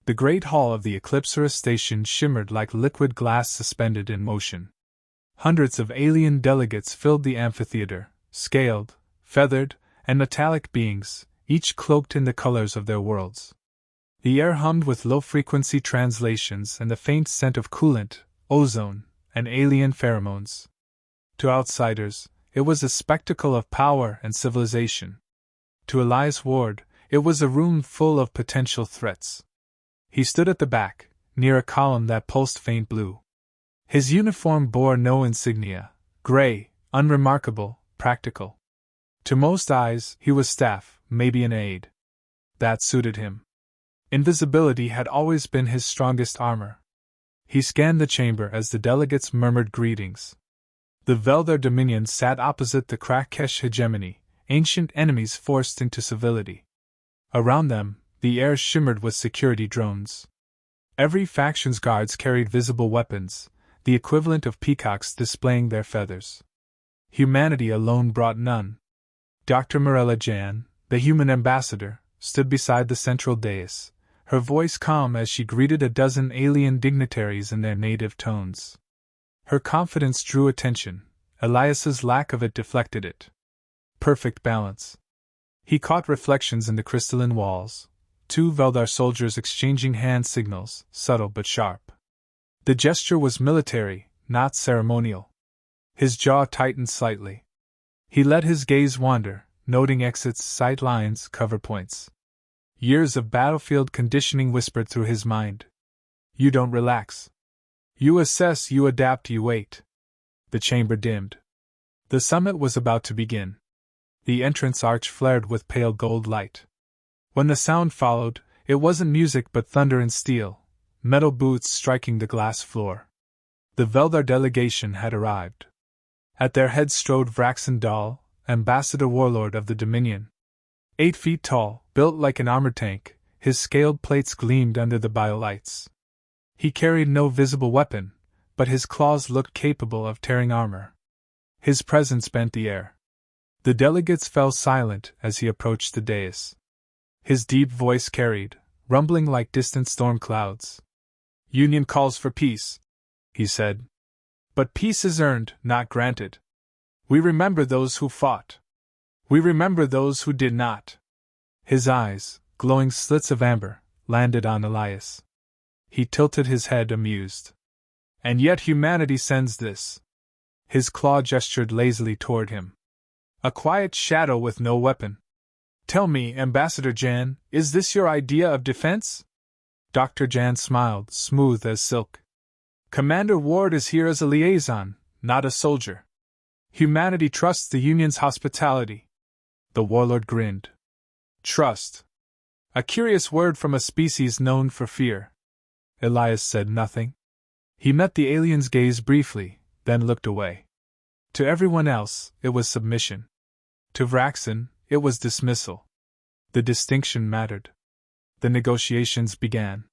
The great hall of the Eclipsora station shimmered like liquid glass suspended in motion. Hundreds of alien delegates filled the amphitheater, scaled, feathered, and metallic beings, each cloaked in the colors of their worlds. The air hummed with low-frequency translations and the faint scent of coolant, ozone, and alien pheromones. To outsiders, it was a spectacle of power and civilization. To Elias Ward, it was a room full of potential threats. He stood at the back, near a column that pulsed faint blue. His uniform bore no insignia, gray, unremarkable, practical. To most eyes, he was staff, maybe an aide. That suited him. Invisibility had always been his strongest armor. He scanned the chamber as the delegates murmured greetings. The Veldar Dominion sat opposite the Krakesh hegemony, ancient enemies forced into civility. Around them, the air shimmered with security drones. Every faction's guards carried visible weapons, the equivalent of peacocks displaying their feathers. Humanity alone brought none. Dr. Morella Jan, the human ambassador, stood beside the central dais, her voice calm as she greeted a dozen alien dignitaries in their native tones. Her confidence drew attention, Elias's lack of it deflected it. Perfect balance. He caught reflections in the crystalline walls, two Veldar soldiers exchanging hand signals, subtle but sharp. The gesture was military, not ceremonial. His jaw tightened slightly. He let his gaze wander, noting exits, sight lines, cover points. Years of battlefield conditioning whispered through his mind. You don't relax. You assess, you adapt, you wait. The chamber dimmed. The summit was about to begin. The entrance arch flared with pale gold light. When the sound followed, it wasn't music but thunder and steel, metal boots striking the glass floor. The Veldar delegation had arrived. At their head strode Vraxen Dahl, ambassador warlord of the Dominion. 8 feet tall, built like an armored tank, his scaled plates gleamed under the biolights. He carried no visible weapon, but his claws looked capable of tearing armor. His presence bent the air. The delegates fell silent as he approached the dais. His deep voice carried, rumbling like distant storm clouds. Union calls for peace, he said. But peace is earned, not granted. We remember those who fought. We remember those who did not. His eyes, glowing slits of amber, landed on Elias. He tilted his head, amused. And yet humanity sends this. His claw gestured lazily toward him. A quiet shadow with no weapon. Tell me, Ambassador Jan, is this your idea of defense? Dr. Jan smiled, smooth as silk. Commander Ward is here as a liaison, not a soldier. Humanity trusts the Union's hospitality. The warlord grinned. Trust. A curious word from a species known for fear. Elias said nothing. He met the alien's gaze briefly, then looked away. To everyone else, it was submission. To Vraxen, it was dismissal. The distinction mattered. The negotiations began.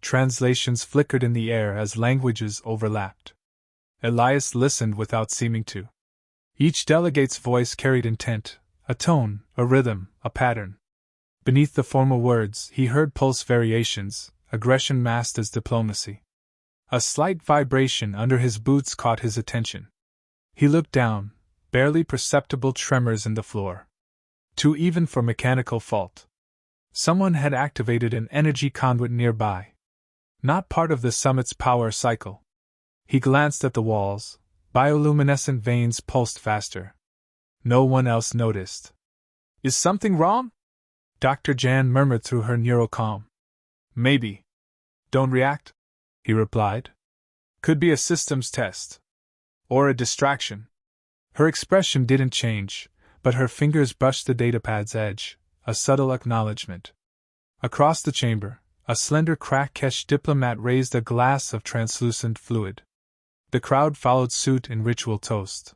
Translations flickered in the air as languages overlapped. Elias listened without seeming to. Each delegate's voice carried intent, a tone, a rhythm, a pattern. Beneath the formal words, he heard pulse variations, aggression masked as diplomacy. A slight vibration under his boots caught his attention. He looked down, barely perceptible tremors in the floor. Too even for mechanical fault. Someone had activated an energy conduit nearby. Not part of the summit's power cycle. He glanced at the walls. Bioluminescent veins pulsed faster. No one else noticed. Is something wrong? Dr. Jan murmured through her neural calm. Maybe. Don't react, he replied. Could be a systems test. Or a distraction. Her expression didn't change, but her fingers brushed the datapad's edge, a subtle acknowledgement. Across the chamber, a slender Krakesh diplomat raised a glass of translucent fluid. The crowd followed suit in ritual toast.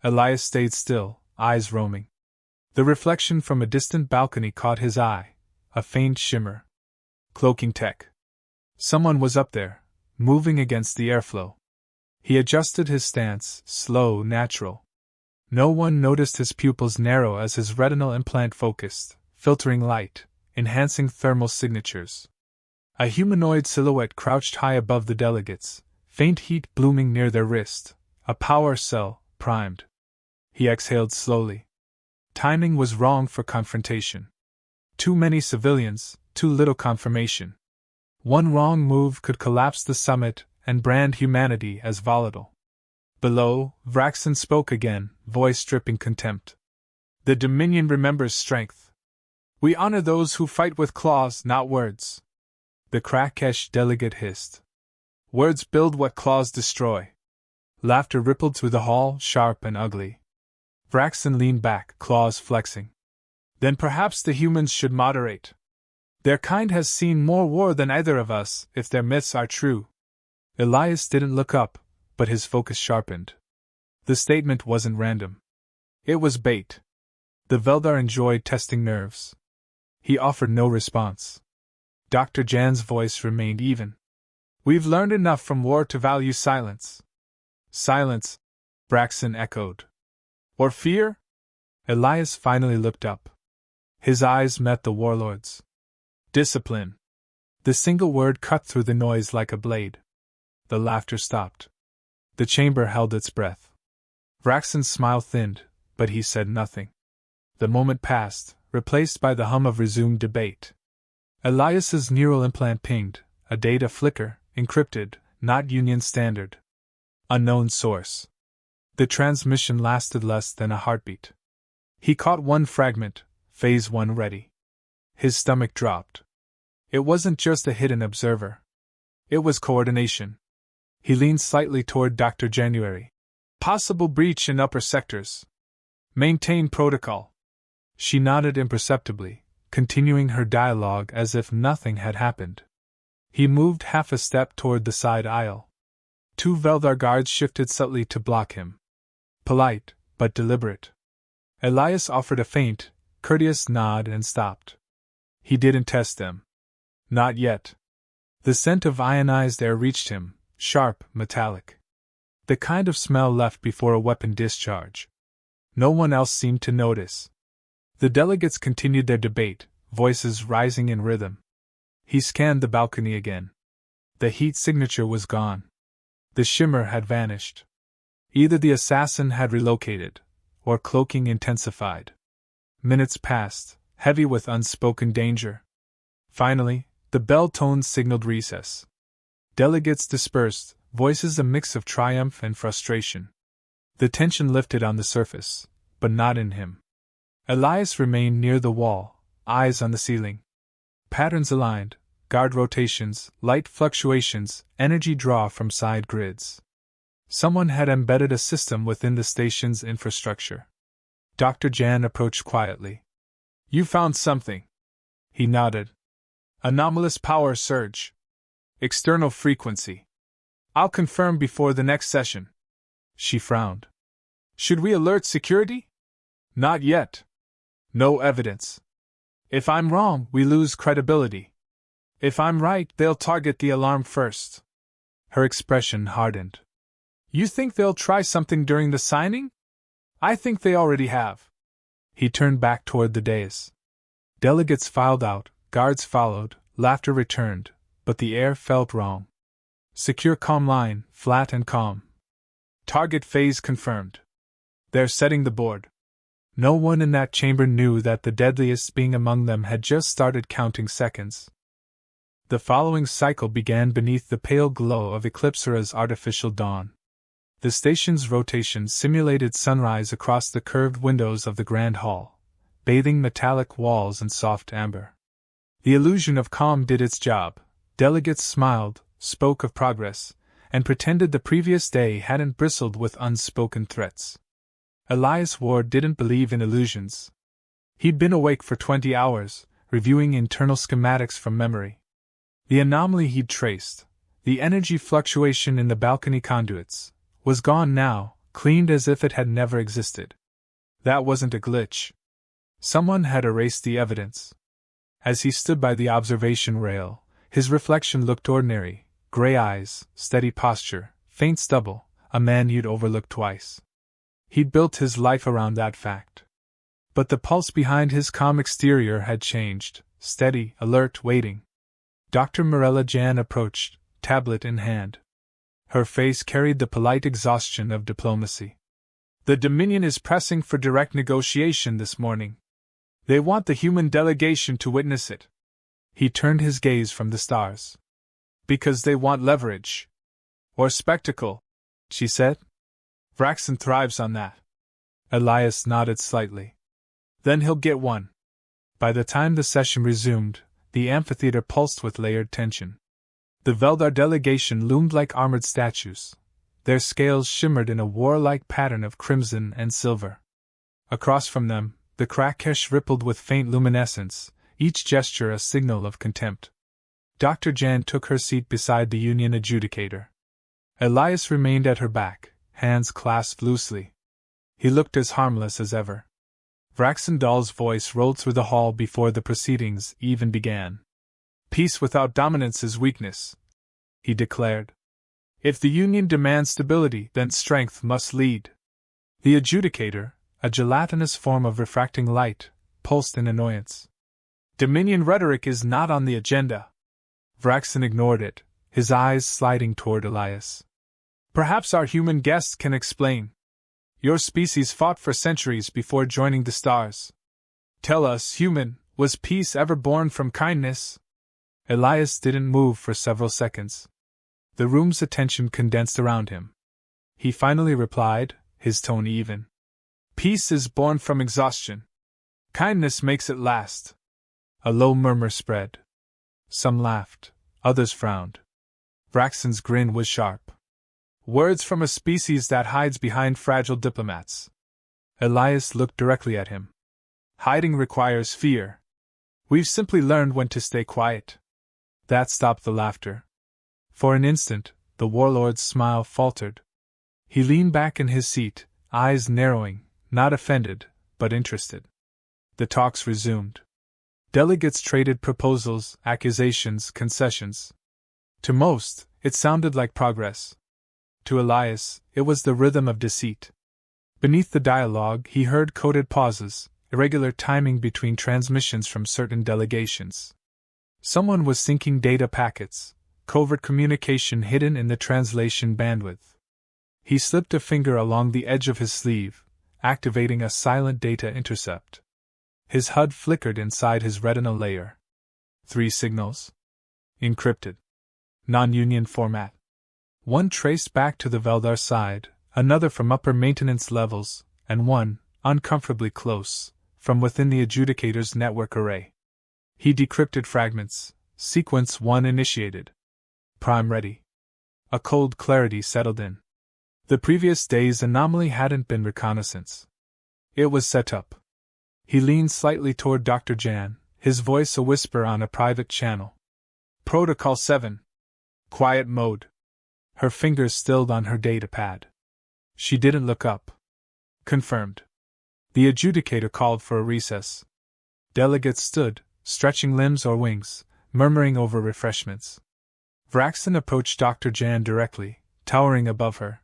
Elias stayed still, eyes roaming. The reflection from a distant balcony caught his eye, a faint shimmer. Cloaking tech. Someone was up there, moving against the airflow. He adjusted his stance, slow, natural. No one noticed his pupils narrow as his retinal implant focused, filtering light, enhancing thermal signatures. A humanoid silhouette crouched high above the delegates, faint heat blooming near their wrist, a power cell, primed. He exhaled slowly. Timing was wrong for confrontation. Too many civilians, too little confirmation. One wrong move could collapse the summit and brand humanity as volatile. Below, Vraxen spoke again, voice dripping contempt. The Dominion remembers strength. We honor those who fight with claws, not words. The Krakesh delegate hissed. Words build what claws destroy. Laughter rippled through the hall, sharp and ugly. Vraxen leaned back, claws flexing. Then perhaps the humans should moderate. Their kind has seen more war than either of us, if their myths are true. Elias didn't look up, but his focus sharpened. The statement wasn't random. It was bait. The Veldar enjoyed testing nerves. He offered no response. Dr. Jan's voice remained even. We've learned enough from war to value silence. Silence, Vraxen echoed. Or fear? Elias finally looked up. His eyes met the warlord's. Discipline. The single word cut through the noise like a blade. The laughter stopped. The chamber held its breath. Vraxen's smile thinned, but he said nothing. The moment passed, replaced by the hum of resumed debate. Elias's neural implant pinged, a data flicker, encrypted, not Union standard. Unknown source. The transmission lasted less than a heartbeat. He caught one fragment, Phase 1 ready. His stomach dropped. It wasn't just a hidden observer. It was coordination. He leaned slightly toward Dr. January. Possible breach in upper sectors. Maintain protocol. She nodded imperceptibly, continuing her dialogue as if nothing had happened. He moved half a step toward the side aisle. Two Veldar guards shifted subtly to block him. Polite, but deliberate. Elias offered a faint, courteous nod and stopped. He didn't test them. Not yet. The scent of ionized air reached him, sharp, metallic. The kind of smell left before a weapon discharge. No one else seemed to notice. The delegates continued their debate, voices rising in rhythm. He scanned the balcony again. The heat signature was gone. The shimmer had vanished. Either the assassin had relocated, or cloaking intensified. Minutes passed, heavy with unspoken danger. Finally, the bell tones signaled recess. Delegates dispersed, voices a mix of triumph and frustration. The tension lifted on the surface, but not in him. Elias remained near the wall, eyes on the ceiling. Patterns aligned, guard rotations, light fluctuations, energy draw from side grids. Someone had embedded a system within the station's infrastructure. Dr. Jan approached quietly. You found something. He nodded. Anomalous power surge. External frequency. I'll confirm before the next session. She frowned. Should we alert security? Not yet. No evidence. If I'm wrong, we lose credibility. If I'm right, they'll target the alarm first. Her expression hardened. You think they'll try something during the signing? I think they already have. He turned back toward the dais. Delegates filed out, guards followed, laughter returned, but the air felt wrong. Secure comm line, flat and calm. Target phase confirmed. They're setting the board. No one in that chamber knew that the Deadliest being among them had just started counting seconds. The following cycle began beneath the pale glow of Eclipsera's artificial dawn. The station's rotation simulated sunrise across the curved windows of the grand hall, bathing metallic walls in soft amber. The illusion of calm did its job. Delegates smiled, spoke of progress, and pretended the previous day hadn't bristled with unspoken threats. Elias Ward didn't believe in illusions. He'd been awake for 20 hours, reviewing internal schematics from memory. The anomaly he'd traced, the energy fluctuation in the balcony conduits, was gone now, cleaned as if it had never existed. That wasn't a glitch. Someone had erased the evidence. As he stood by the observation rail, his reflection looked ordinary, gray eyes, steady posture, faint stubble, a man you'd overlooked twice. He'd built his life around that fact. But the pulse behind his calm exterior had changed, steady, alert, waiting. Dr. Morella Jan approached, tablet in hand. Her face carried the polite exhaustion of diplomacy. The Dominion is pressing for direct negotiation this morning. They want the human delegation to witness it. He turned his gaze from the stars. Because they want leverage. Or spectacle, she said. Vraxen thrives on that. Elias nodded slightly. Then he'll get one. By the time the session resumed, the amphitheater pulsed with layered tension. The Veldar delegation loomed like armored statues. Their scales shimmered in a warlike pattern of crimson and silver. Across from them, the Krakesh rippled with faint luminescence, each gesture a signal of contempt. Dr. Jan took her seat beside the Union adjudicator. Elias remained at her back, hands clasped loosely. He looked as harmless as ever. Vraxendal's voice rolled through the hall before the proceedings even began. Peace without dominance is weakness, he declared. If the Union demands stability, then strength must lead. The adjudicator, a gelatinous form of refracting light, pulsed in annoyance. Dominion rhetoric is not on the agenda. Vraxen ignored it, his eyes sliding toward Elias. Perhaps our human guests can explain. Your species fought for centuries before joining the stars. Tell us, human, was peace ever born from kindness? Elias didn't move for several seconds. The room's attention condensed around him. He finally replied, his tone even. Peace is born from exhaustion. Kindness makes it last. A low murmur spread. Some laughed, others frowned. Vraxen's grin was sharp. Words from a species that hides behind fragile diplomats. Elias looked directly at him. Hiding requires fear. We've simply learned when to stay quiet. That stopped the laughter. For an instant, the warlord's smile faltered. He leaned back in his seat, eyes narrowing, not offended, but interested. The talks resumed. Delegates traded proposals, accusations, concessions. To most, it sounded like progress. To Elias, it was the rhythm of deceit. Beneath the dialogue, he heard coded pauses, irregular timing between transmissions from certain delegations. Someone was syncing data packets, covert communication hidden in the translation bandwidth. He slipped a finger along the edge of his sleeve, activating a silent data intercept. His HUD flickered inside his retina layer. 3 signals. Encrypted. Non-union format. One traced back to the Veldar side, another from upper maintenance levels, and one, uncomfortably close, from within the adjudicator's network array. He decrypted fragments. Sequence 1 initiated. Prime ready. A cold clarity settled in. The previous day's anomaly hadn't been reconnaissance. It was set up. He leaned slightly toward Dr. Jan, his voice a whisper on a private channel. Protocol 7. Quiet mode. Her fingers stilled on her data pad. She didn't look up. Confirmed. The adjudicator called for a recess. Delegates stood, stretching limbs or wings, murmuring over refreshments. Vraxen approached Dr. Jan directly, towering above her.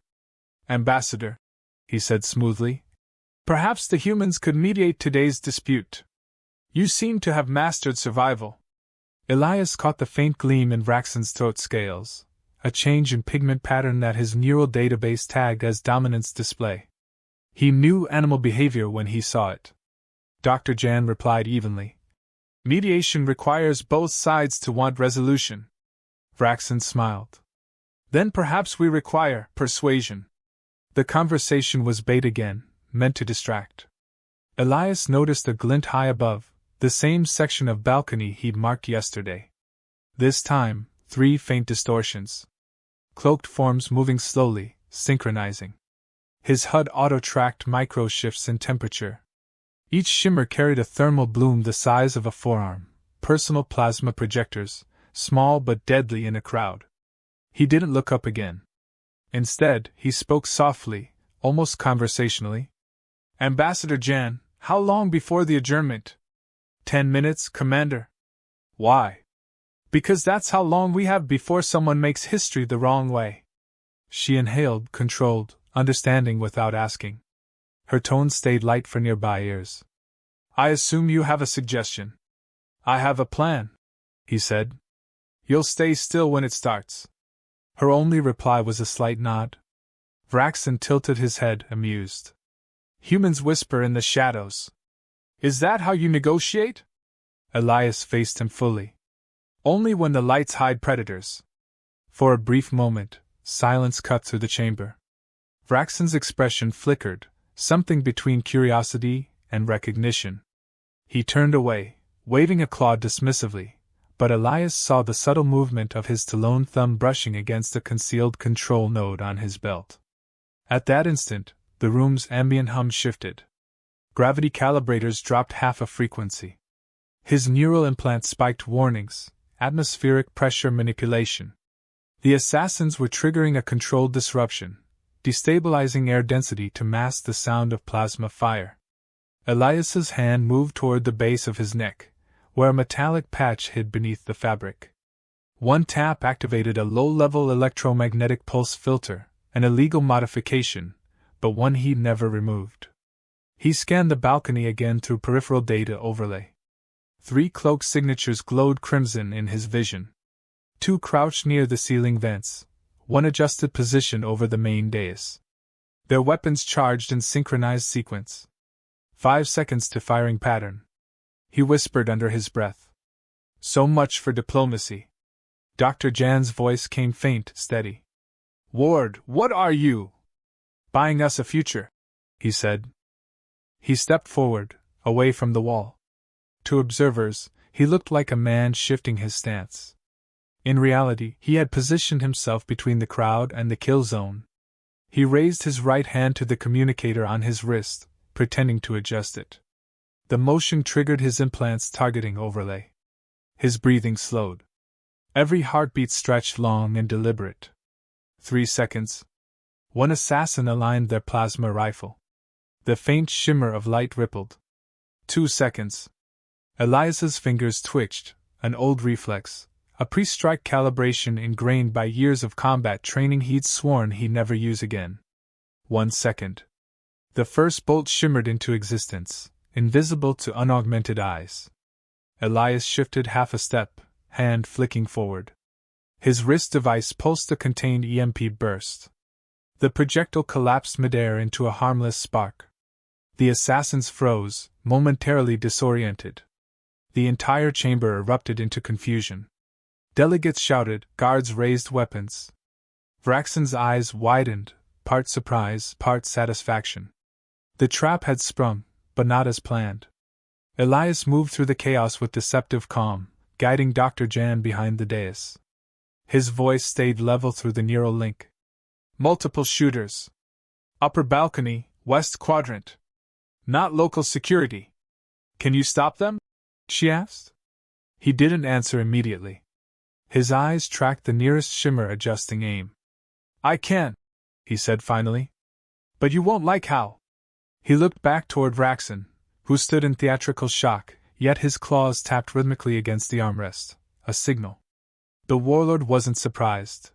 Ambassador, he said smoothly, perhaps the humans could mediate today's dispute. You seem to have mastered survival. Elias caught the faint gleam in Vraxen's throat scales, a change in pigment pattern that his neural database tagged as dominance display. He knew animal behavior when he saw it. Dr. Jan replied evenly. Mediation requires both sides to want resolution. Vraxen smiled. Then perhaps we require persuasion. The conversation was bait again, meant to distract. Elias noticed a glint high above, the same section of balcony he'd marked yesterday. This time, 3 faint distortions. Cloaked forms moving slowly, synchronizing. His HUD auto-tracked micro-shifts in temperature. Each shimmer carried a thermal bloom the size of a forearm, personal plasma projectors, small but deadly in a crowd. He didn't look up again. Instead, he spoke softly, almost conversationally. Ambassador Jan, how long before the adjournment? 10 minutes, Commander. Why? Because that's how long we have before someone makes history the wrong way. She inhaled, controlled, understanding without asking. Her tone stayed light for nearby ears. I assume you have a suggestion. I have a plan, he said. You'll stay still when it starts. Her only reply was a slight nod. Vraxen tilted his head, amused. Humans whisper in the shadows. Is that how you negotiate? Elias faced him fully. Only when the lights hide predators. For a brief moment, silence cut through the chamber. Vraxen's expression flickered, something between curiosity and recognition. He turned away, waving a claw dismissively, but Elias saw the subtle movement of his talon thumb brushing against a concealed control node on his belt. At that instant, the room's ambient hum shifted. Gravity calibrators dropped half a frequency. His neural implant spiked warnings, atmospheric pressure manipulation. The assassins were triggering a controlled disruption, destabilizing air density to mask the sound of plasma fire. Elias's hand moved toward the base of his neck, where a metallic patch hid beneath the fabric. One tap activated a low-level electromagnetic pulse filter, an illegal modification, but one he'd never removed. He scanned the balcony again through peripheral data overlay. 3 cloak signatures glowed crimson in his vision. 2 crouched near the ceiling vents, 1 adjusted position over the main dais. Their weapons charged in synchronized sequence. 5 seconds to firing pattern. He whispered under his breath. So much for diplomacy. Dr. Jan's voice came faint, steady. Ward, what are you? Buying us a future, he said. He stepped forward, away from the wall. To observers, he looked like a man shifting his stance. In reality, he had positioned himself between the crowd and the kill zone. He raised his right hand to the communicator on his wrist, pretending to adjust it. The motion triggered his implant's targeting overlay. His breathing slowed. Every heartbeat stretched long and deliberate. 3 seconds. 1 assassin aligned their plasma rifle. The faint shimmer of light rippled. 2 seconds. Elias's fingers twitched, an old reflex, a pre-strike calibration ingrained by years of combat training he'd sworn he'd never use again. 1 second. The first bolt shimmered into existence, invisible to unaugmented eyes. Elias shifted half a step, hand flicking forward. His wrist device pulsed a contained EMP burst. The projectile collapsed midair into a harmless spark. The assassins froze, momentarily disoriented. The entire chamber erupted into confusion. Delegates shouted, guards raised weapons. Vraxen's eyes widened, part surprise, part satisfaction. The trap had sprung, but not as planned. Elias moved through the chaos with deceptive calm, guiding Dr. Jan behind the dais. His voice stayed level through the neural link. Multiple shooters. Upper balcony, west quadrant. Not local security. Can you stop them? She asked. He didn't answer immediately. His eyes tracked the nearest shimmer, adjusting aim. I can, he said finally. But you won't like how. He looked back toward Vraxen, who stood in theatrical shock, yet his claws tapped rhythmically against the armrest, a signal. The warlord wasn't surprised.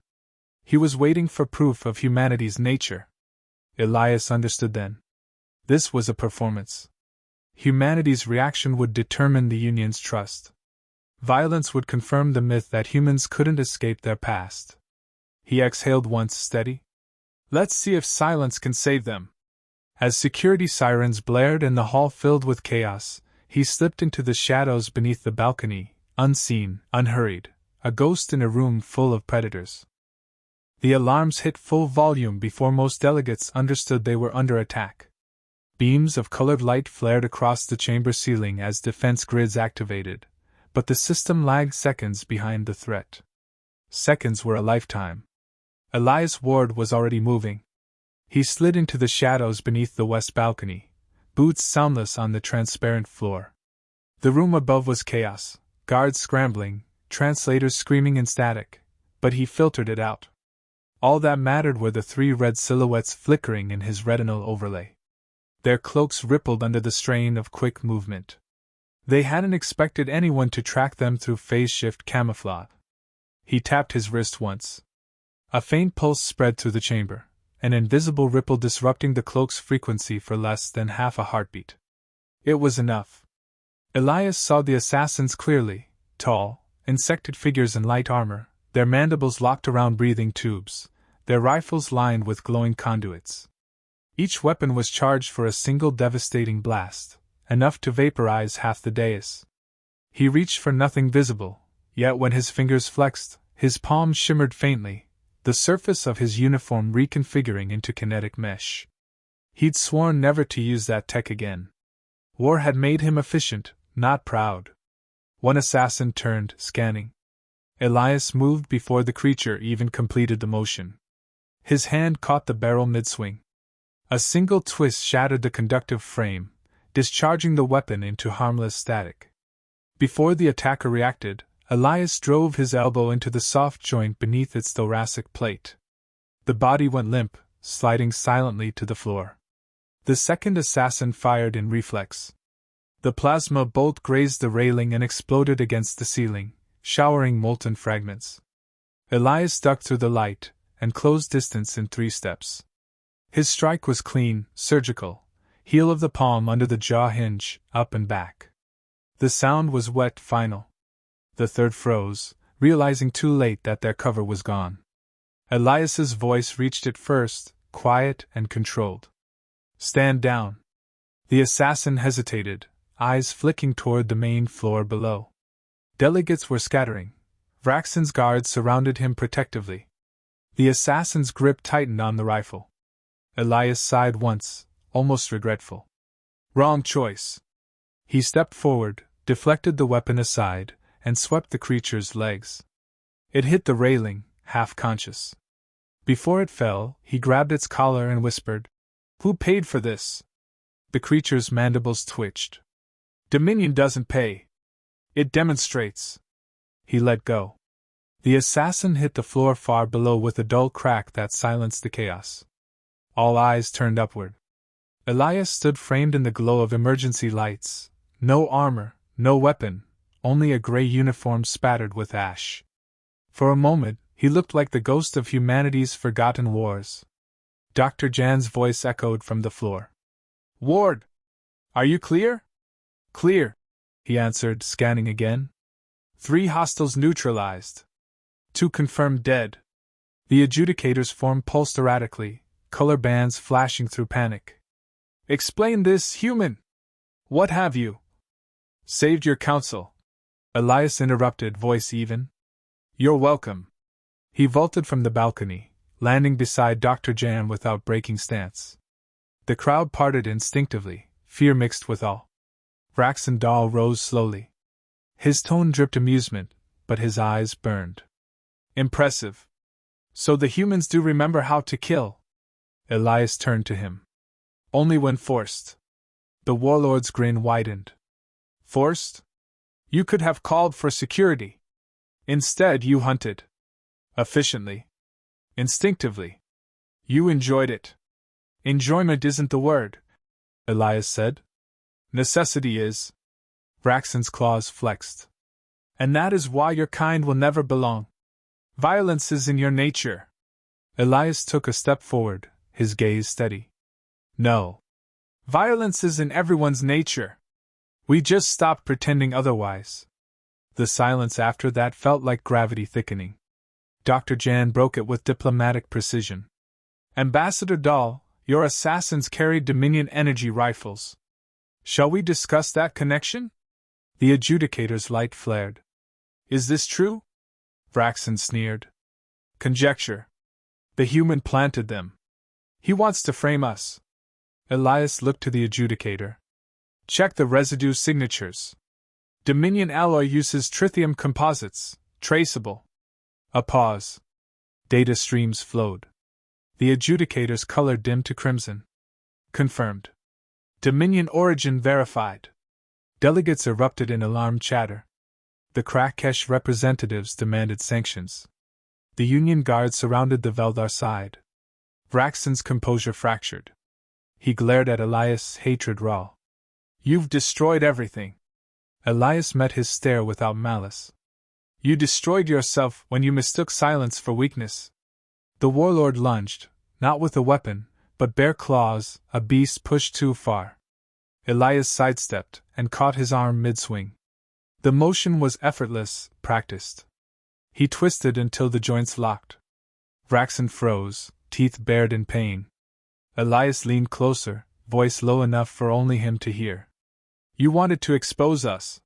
He was waiting for proof of humanity's nature. Elias understood then. This was a performance. Humanity's reaction would determine the Union's trust. Violence would confirm the myth that humans couldn't escape their past. He exhaled once, steady. Let's see if silence can save them. As security sirens blared and the hall filled with chaos, he slipped into the shadows beneath the balcony, unseen, unhurried, a ghost in a room full of predators. The alarms hit full volume before most delegates understood they were under attack. Beams of colored light flared across the chamber ceiling as defense grids activated, but the system lagged seconds behind the threat. Seconds were a lifetime. Elias Ward was already moving. He slid into the shadows beneath the west balcony, boots soundless on the transparent floor. The room above was chaos, guards scrambling, translators screaming in static, but he filtered it out. All that mattered were the 3 red silhouettes flickering in his retinal overlay. Their cloaks rippled under the strain of quick movement. They hadn't expected anyone to track them through phase shift camouflage. He tapped his wrist once. A faint pulse spread through the chamber, an invisible ripple disrupting the cloak's frequency for less than half a heartbeat. It was enough. Elias saw the assassins clearly, tall, insected figures in light armor, their mandibles locked around breathing tubes, their rifles lined with glowing conduits. Each weapon was charged for a single devastating blast, enough to vaporize half the dais. He reached for nothing visible, yet when his fingers flexed, his palms shimmered faintly, the surface of his uniform reconfiguring into kinetic mesh. He'd sworn never to use that tech again. War had made him efficient, not proud. One assassin turned, scanning. Elias moved before the creature even completed the motion. His hand caught the barrel mid-swing. A single twist shattered the conductive frame, discharging the weapon into harmless static. Before the attacker reacted, Elias drove his elbow into the soft joint beneath its thoracic plate. The body went limp, sliding silently to the floor. The second assassin fired in reflex. The plasma bolt grazed the railing and exploded against the ceiling, showering molten fragments. Elias ducked through the light and closed distance in 3 steps. His strike was clean, surgical, heel of the palm under the jaw hinge, up and back. The sound was wet, final. The third froze, realizing too late that their cover was gone. Elias's voice reached it first, quiet and controlled. "Stand down." The assassin hesitated, eyes flicking toward the main floor below. Delegates were scattering. Vraxen's guards surrounded him protectively. The assassin's grip tightened on the rifle. Elias sighed once, almost regretful. Wrong choice. He stepped forward, deflected the weapon aside, and swept the creature's legs. It hit the railing, half-conscious. Before it fell, he grabbed its collar and whispered, "Who paid for this?" The creature's mandibles twitched. "Dominion doesn't pay. It demonstrates." He let go. The assassin hit the floor far below with a dull crack that silenced the chaos. All eyes turned upward. Elias stood framed in the glow of emergency lights. No armor, no weapon, only a gray uniform spattered with ash. For a moment, he looked like the ghost of humanity's forgotten wars. Dr. Jan's voice echoed from the floor. "Ward! Are you clear?" "Clear," he answered, scanning again. 3 hostiles neutralized. 2 confirmed dead. The adjudicators formed pulsed erratically, color bands flashing through panic. "Explain this, human! What have you?" "Saved your counsel," Elias interrupted, voice even. "You're welcome." He vaulted from the balcony, landing beside Dr. Jan without breaking stance. The crowd parted instinctively, fear mixed with awe. Vraxen Dahl rose slowly. His tone dripped amusement, but his eyes burned. "Impressive. So the humans do remember how to kill." Elias turned to him. "Only when forced." The warlord's grin widened. "Forced? You could have called for security. Instead, you hunted. Efficiently. Instinctively. You enjoyed it." "Enjoyment isn't the word," Elias said. "Necessity is." Vraxen's claws flexed. "And that is why your kind will never belong. Violence is in your nature." Elias took a step forward, his gaze steady. "No. Violence is in everyone's nature. We just stopped pretending otherwise." The silence after that felt like gravity thickening. Dr. Jan broke it with diplomatic precision. "Ambassador Dahl, your assassins carried Dominion energy rifles. Shall we discuss that connection?" The adjudicator's light flared. "Is this true?" Vraxen sneered. "Conjecture. The human planted them. He wants to frame us." Elias looked to the adjudicator. "Check the residue signatures. Dominion alloy uses tritium composites, traceable." A pause. Data streams flowed. The adjudicator's color dimmed to crimson. "Confirmed. Dominion origin verified." Delegates erupted in alarmed chatter. The Krakesh representatives demanded sanctions. The Union guards surrounded the Veldar side. Vraxen's composure fractured. He glared at Elias, hatred raw. "You've destroyed everything." Elias met his stare without malice. "You destroyed yourself when you mistook silence for weakness." The warlord lunged, not with a weapon, but bare claws, a beast pushed too far. Elias sidestepped and caught his arm mid-swing. The motion was effortless, practiced. He twisted until the joints locked. Vraxen froze, teeth bared in pain. Elias leaned closer, voice low enough for only him to hear. You wanted to expose us.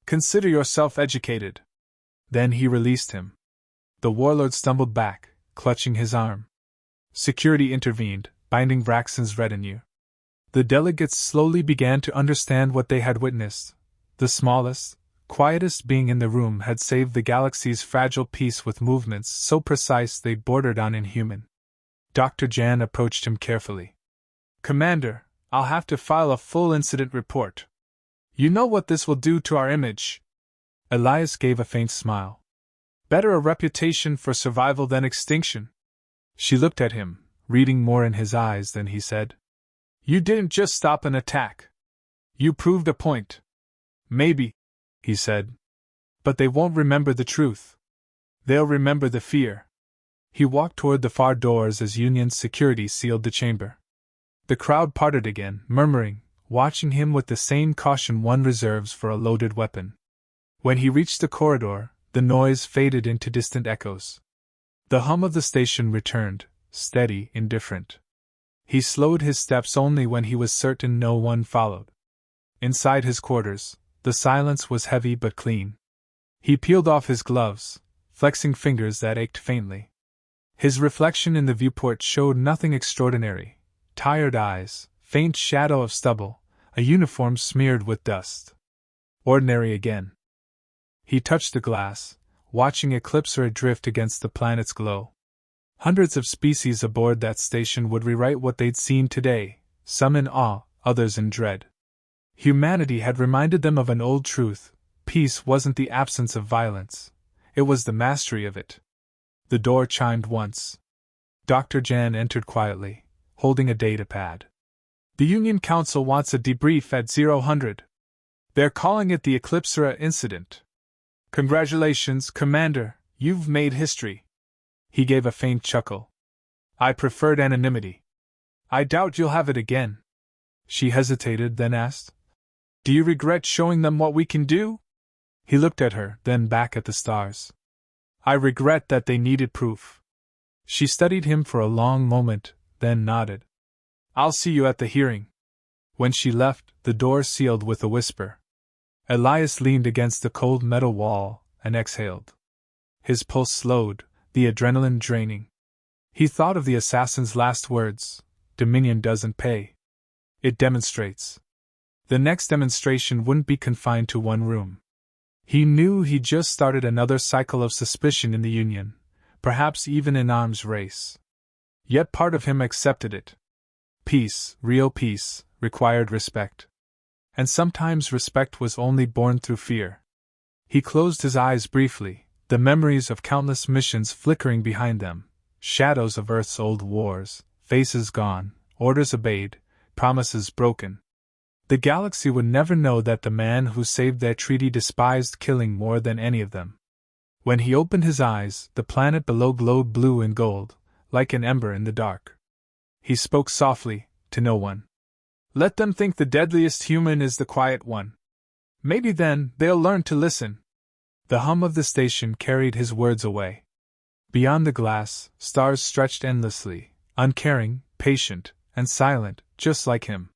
Consider yourself educated. Then he released him. The warlord stumbled back, clutching his arm. Security intervened, binding Vraxen's retinue. The delegates slowly began to understand what they had witnessed. The smallest, quietest being in the room had saved the galaxy's fragile peace with movements so precise they bordered on inhuman. Dr. Jan approached him carefully. Commander, I'll have to file a full incident report. You know what this will do to our image. Elias gave a faint smile. Better a reputation for survival than extinction. She looked at him, reading more in his eyes than he said. You didn't just stop an attack. You proved a point. Maybe, he said. But they won't remember the truth. They'll remember the fear. He walked toward the far doors as Union security sealed the chamber. The crowd parted again, murmuring, watching him with the same caution one reserves for a loaded weapon. When he reached the corridor, the noise faded into distant echoes. The hum of the station returned, steady, indifferent. He slowed his steps only when he was certain no one followed. Inside his quarters, the silence was heavy but clean. He peeled off his gloves, flexing fingers that ached faintly. His reflection in the viewport showed nothing extraordinary. Tired eyes, faint shadow of stubble, a uniform smeared with dust. Ordinary again. He touched the glass, watching Eclipser adrift against the planet's glow. Hundreds of species aboard that station would rewrite what they'd seen today, some in awe, others in dread. Humanity had reminded them of an old truth: peace wasn't the absence of violence, it was the mastery of it. The door chimed once. Dr. Jan entered quietly, holding a datapad. The Union Council wants a debrief at 000. They're calling it the Eclipsera incident. Congratulations, Commander, you've made history. He gave a faint chuckle. I preferred anonymity. I doubt you'll have it again. She hesitated, then asked, Do you regret showing them what we can do? He looked at her, then back at the stars. I regret that they needed proof. She studied him for a long moment, then nodded. I'll see you at the hearing. When she left, the door sealed with a whisper. Elias leaned against the cold metal wall and exhaled. His pulse slowed, the adrenaline draining. He thought of the assassin's last words: Dominion doesn't pay. It demonstrates. The next demonstration wouldn't be confined to one room. He knew he'd just started another cycle of suspicion in the Union, perhaps even an arms race. Yet part of him accepted it. Peace, real peace, required respect. And sometimes respect was only born through fear. He closed his eyes briefly, the memories of countless missions flickering behind them, shadows of Earth's old wars, faces gone, orders obeyed, promises broken. The galaxy would never know that the man who saved their treaty despised killing more than any of them. When he opened his eyes, the planet below glowed blue and gold, like an ember in the dark. He spoke softly, to no one. Let them think the deadliest human is the quiet one. Maybe then they'll learn to listen. The hum of the station carried his words away. Beyond the glass, stars stretched endlessly, uncaring, patient, and silent, just like him.